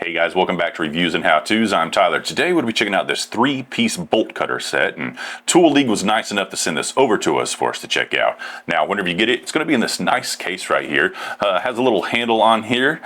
Hey guys, welcome back to Reviews and How-Tos. I'm Tyler. Today we'll be checking out this 3-piece bolt cutter set, and TOOLEAGUE was nice enough to send this over to us for us to check out. Now, whenever you get it, it's going to be in this nice case right here. Has a little handle on here.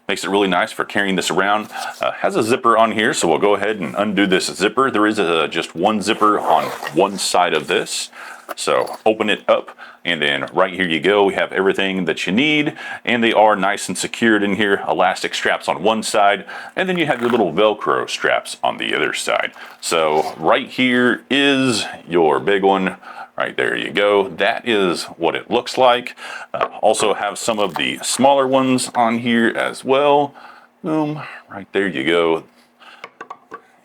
Makes it really nice for carrying this around. Has a zipper on here, so we'll go ahead and undo this zipper. There is just one zipper on one side of this. So open it up, and then right here you go. We have everything that you need, and they are nice and secured in here. Elastic straps on one side, and then you have your little Velcro straps on the other side. So right here is your big one. Right there you go. That is what it looks like. Also have some of the smaller ones on here as well. Boom, right there you go.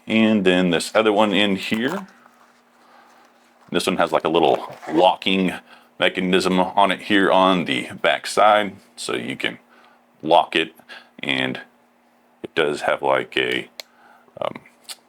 And then this other one in here. This one has like a little locking mechanism on it here on the back side, so you can lock it, and it does have like a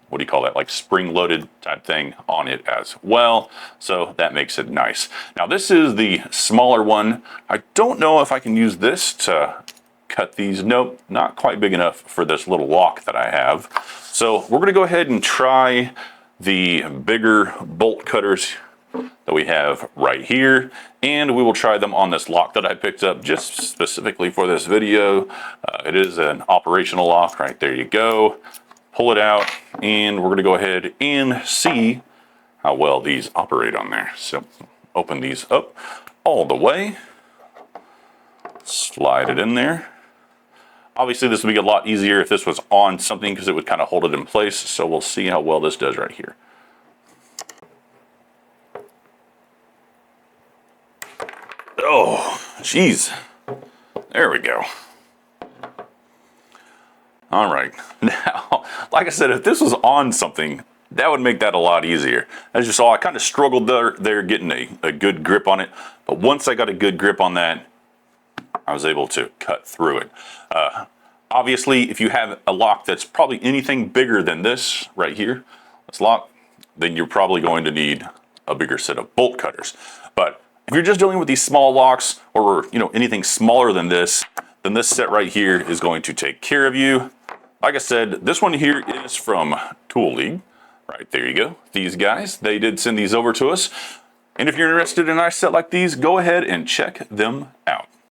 what do you call that, like spring-loaded type thing on it as well, so that makes it nice. Now this is the smaller one. I don't know if I can use this to cut these. Nope, not quite big enough for this little lock that I have. So we're gonna go ahead and try the bigger bolt cutters that we have right here, and we will try them on this lock that I picked up just specifically for this video. It is an operational lock. Right there you go. Pull it out, and we're going to go ahead and see how well these operate on there. So open these up all the way, slide it in there. Obviously this would be a lot easier if this was on something, because it would kind of hold it in place. So we'll see how well this does right here. Oh, geez. There we go. All right. Now, like I said, if this was on something, that would make that a lot easier. As you saw, I kind of struggled there getting a good grip on it. But once I got a good grip on that, I was able to cut through it. Obviously, if you have a lock that's probably anything bigger than this right here, this lock, then you're probably going to need a bigger set of bolt cutters. But if you're just dealing with these small locks, or anything smaller than this, then this set right here is going to take care of you. Like I said, this one here is from TOOLEAGUE. Right there you go. These guys, they did send these over to us. And if you're interested in a nice set like these, go ahead and check them out.